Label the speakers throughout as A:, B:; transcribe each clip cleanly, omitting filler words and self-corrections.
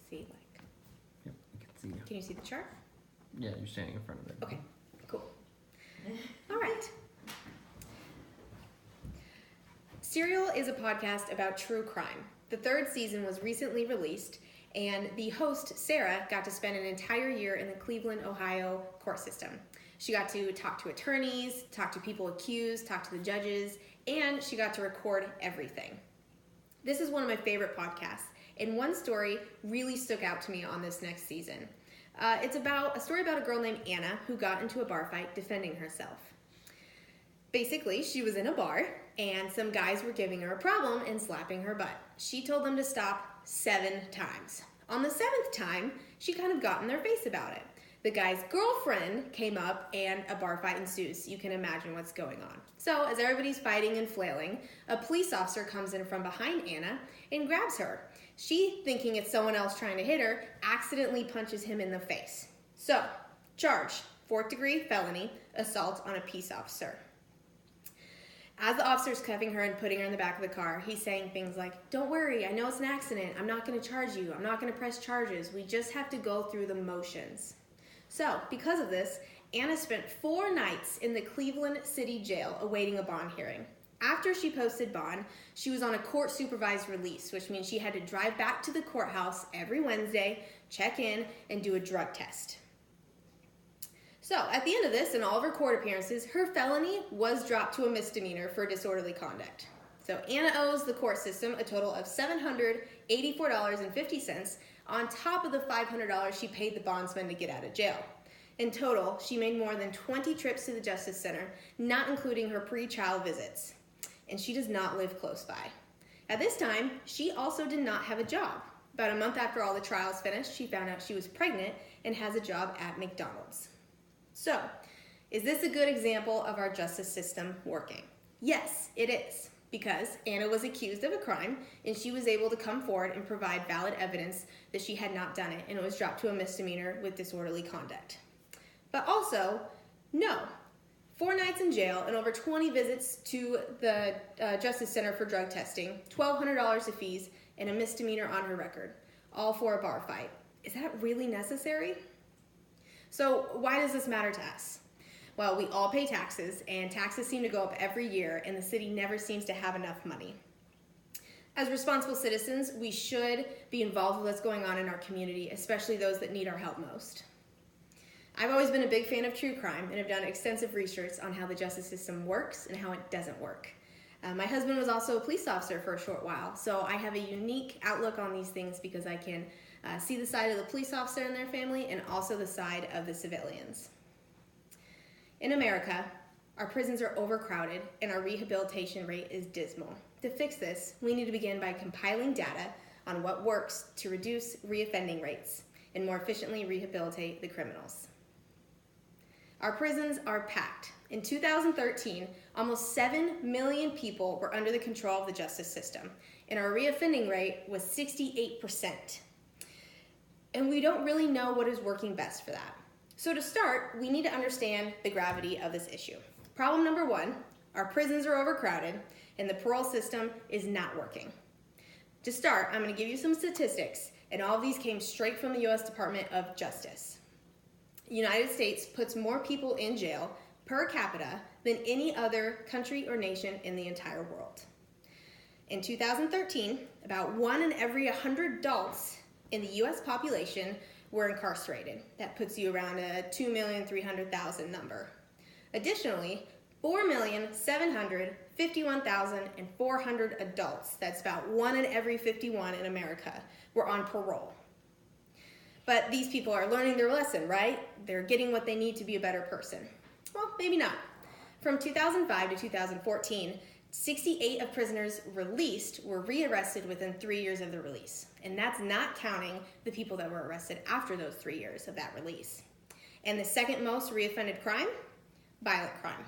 A: see, like...
B: Yep, I can see you.
A: Can you see the chart?
B: Yeah, you're standing in front of it.
A: Okay, cool. All right. Serial is a podcast about true crime. The 3rd season was recently released, and the host, Sarah, got to spend an entire year in the Cleveland, Ohio court system. She got to talk to attorneys, talk to people accused, talk to the judges, and she got to record everything. This is one of my favorite podcasts, and one story really stuck out to me on this next season. It's about a story about a girl named Anna who got into a bar fight defending herself. Basically, she was in a bar, and some guys were giving her a problem and slapping her butt. She told them to stop 7 times. On the 7th time, she kind of got in their face about it. The guy's girlfriend came up, and a bar fight ensues. You can imagine what's going on. So, as everybody's fighting and flailing, a police officer comes in from behind Anna and grabs her. She, thinking it's someone else trying to hit her, accidentally punches him in the face. So, charge, 4th-degree felony, assault on a peace officer. As the officer's cuffing her and putting her in the back of the car, he's saying things like, "Don't worry, I know it's an accident. I'm not going to charge you. I'm not going to press charges. We just have to go through the motions." So, because of this, Anna spent 4 nights in the Cleveland City Jail awaiting a bond hearing. After she posted bond, she was on a court-supervised release, which means she had to drive back to the courthouse every Wednesday, check in, and do a drug test. So, at the end of this, and all of her court appearances, her felony was dropped to a misdemeanor for disorderly conduct. So, Anna owes the court system a total of $784.50 on top of the $500 she paid the bondsman to get out of jail. In total, she made more than 20 trips to the Justice Center, not including her pre-trial visits. And she does not live close by. At this time, she also did not have a job. About a month after all the trials finished, she found out she was pregnant and has a job at McDonald's. So, is this a good example of our justice system working? Yes, it is, because Anna was accused of a crime and she was able to come forward and provide valid evidence that she had not done it, and it was dropped to a misdemeanor with disorderly conduct. But also, no. 4 nights in jail and over 20 visits to the Justice Center for drug testing, $1,200 of fees, and a misdemeanor on her record, all for a bar fight. Is that really necessary? So why does this matter to us? Well, we all pay taxes, and taxes seem to go up every year, and the city never seems to have enough money. As responsible citizens, we should be involved with what's going on in our community, especially those that need our help most. I've always been a big fan of true crime and have done extensive research on how the justice system works and how it doesn't work. My husband was also a police officer for a short while, so I have a unique outlook on these things because I can see the side of the police officer and their family and also the side of the civilians. In America, our prisons are overcrowded and our rehabilitation rate is dismal. To fix this, we need to begin by compiling data on what works to reduce reoffending rates and more efficiently rehabilitate the criminals. Our prisons are packed. In 2013, almost 7 million people were under the control of the justice system, and our reoffending rate was 68%. And we don't really know what is working best for that. So to start, we need to understand the gravity of this issue. Problem number 1, our prisons are overcrowded, and the parole system is not working. To start, I'm going to give you some statistics, and all of these came straight from the U.S. Department of Justice. The United States puts more people in jail per capita than any other country or nation in the entire world. In 2013, about 1 in every 100 adults in the U.S. population were incarcerated. That puts you around a 2,300,000 number. Additionally, 4,751,400 adults, that's about 1 in every 51 in America, were on parole. But these people are learning their lesson, right? They're getting what they need to be a better person. Well, maybe not. From 2005 to 2014, 68 of prisoners released were rearrested within 3 years of their release. And that's not counting the people that were arrested after those 3 years of that release. And the second most reoffended crime? Violent crime.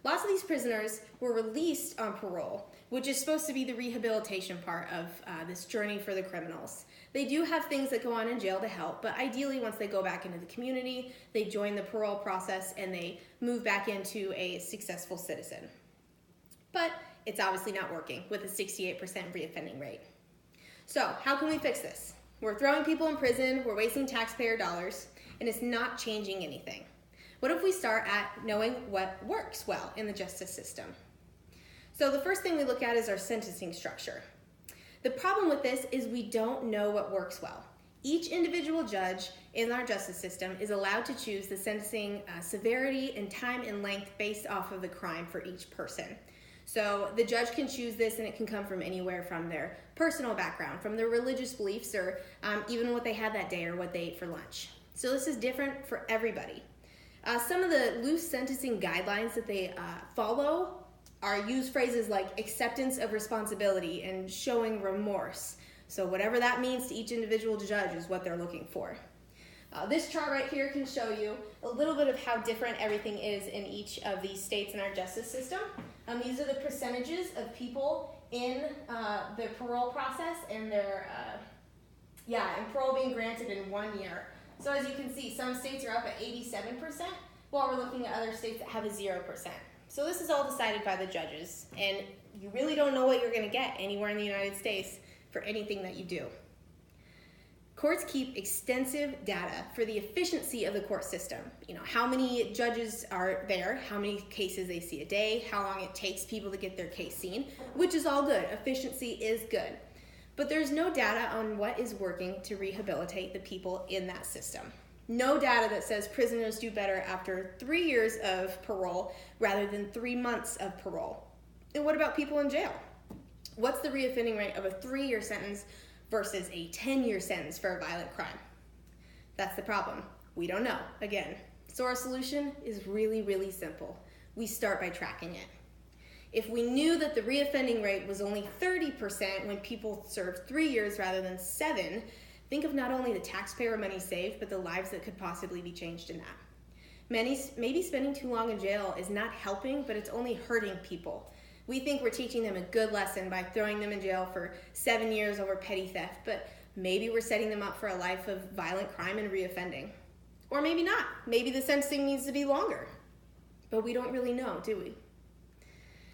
A: Lots of these prisoners were released on parole, which is supposed to be the rehabilitation part of this journey for the criminals. They do have things that go on in jail to help, but ideally once they go back into the community, they join the parole process and they move back into a successful citizen. But it's obviously not working with a 68% reoffending rate. So how can we fix this? We're throwing people in prison, we're wasting taxpayer dollars, and it's not changing anything. What if we start at knowing what works well in the justice system? So the first thing we look at is our sentencing structure. The problem with this is we don't know what works well. Each individual judge in our justice system is allowed to choose the sentencing severity and time and length based off of the crime for each person. So the judge can choose this, and it can come from anywhere from their personal background, from their religious beliefs, or even what they had that day or what they ate for lunch. So this is different for everybody. Some of the loose sentencing guidelines that they follow use phrases like acceptance of responsibility and showing remorse. So whatever that means to each individual judge is what they're looking for. This chart right here can show you a little bit of how different everything is in each of these states in our justice system. These are the percentages of people in the parole process and and parole being granted in 1 year. So as you can see, some states are up at 87%, while we're looking at other states that have a 0%. So this is all decided by the judges, and you really don't know what you're going to get anywhere in the United States for anything that you do. Courts keep extensive data for the efficiency of the court system. How many judges are there, how many cases they see a day, how long it takes people to get their case seen, which is all good. Efficiency is good. But there's no data on what is working to rehabilitate the people in that system. No data that says prisoners do better after 3 years of parole rather than 3 months of parole. And what about people in jail? What's the reoffending rate of a 3-year sentence versus a 10-year sentence for a violent crime? That's the problem. We don't know, again. So our solution is really, really simple. We start by tracking it. If we knew that the reoffending rate was only 30% when people served 3 years rather than 7, think of not only the taxpayer money saved, but the lives that could possibly be changed in that. Maybe spending too long in jail is not helping, but it's only hurting people. We think we're teaching them a good lesson by throwing them in jail for 7 years over petty theft, but maybe we're setting them up for a life of violent crime and reoffending. Or maybe not. Maybe the sentencing needs to be longer. But we don't really know, do we?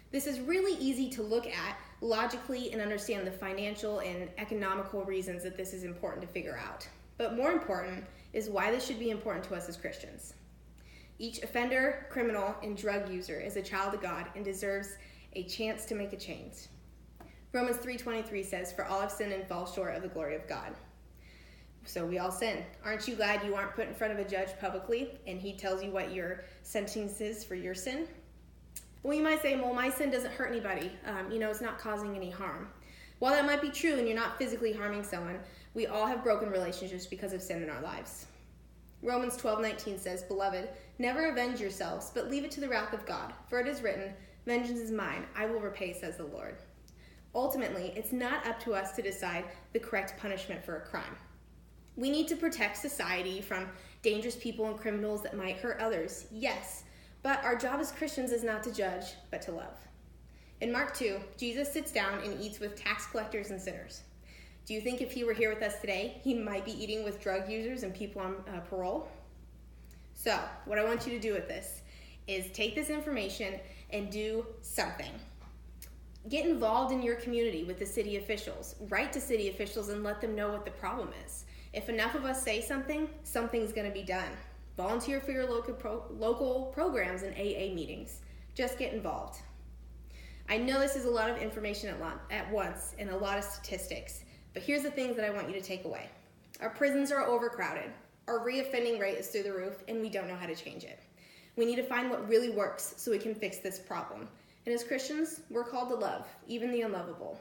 A: This is really easy to look at logically and understand the financial and economical reasons that this is important to figure out. But more important is why this should be important to us as Christians. Each offender, criminal, and drug user is a child of God and deserves a chance to make a change. Romans 3:23 says, "For all have sinned and fall short of the glory of God." So we all sin. Aren't you glad you aren't put in front of a judge publicly and he tells you what your sentence is for your sin? Well, you might say, well, my sin doesn't hurt anybody. It's not causing any harm. While that might be true and you're not physically harming someone, we all have broken relationships because of sin in our lives. Romans 12:19 says, "Beloved, never avenge yourselves, but leave it to the wrath of God. For it is written, 'Vengeance is mine, I will repay,' says the Lord." Ultimately, it's not up to us to decide the correct punishment for a crime. We need to protect society from dangerous people and criminals that might hurt others, yes, but our job as Christians is not to judge, but to love. In Mark 2, Jesus sits down and eats with tax collectors and sinners. Do you think if he were here with us today, he might be eating with drug users and people on parole? So, what I want you to do with this is take this information and do something. Get involved in your community with the city officials. Write to city officials and let them know what the problem is. If enough of us say something, something's going to be done. Volunteer for your local programs and AA meetings. Just get involved. I know this is a lot of information at once and a lot of statistics, but here's the things that I want you to take away. Our prisons are overcrowded. Our reoffending rate is through the roof, and we don't know how to change it. We need to find what really works so we can fix this problem. And as Christians, we're called to love, even the unlovable.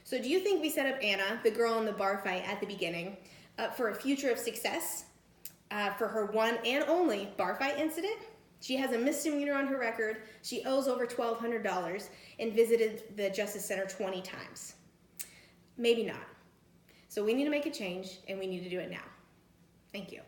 A: So do you think we set up Anna, the girl in the bar fight at the beginning, up for a future of success for her one and only bar fight incident? She has a misdemeanor on her record. She owes over $1,200 and visited the Justice Center 20 times. Maybe not. So we need to make a change, and we need to do it now. Thank you.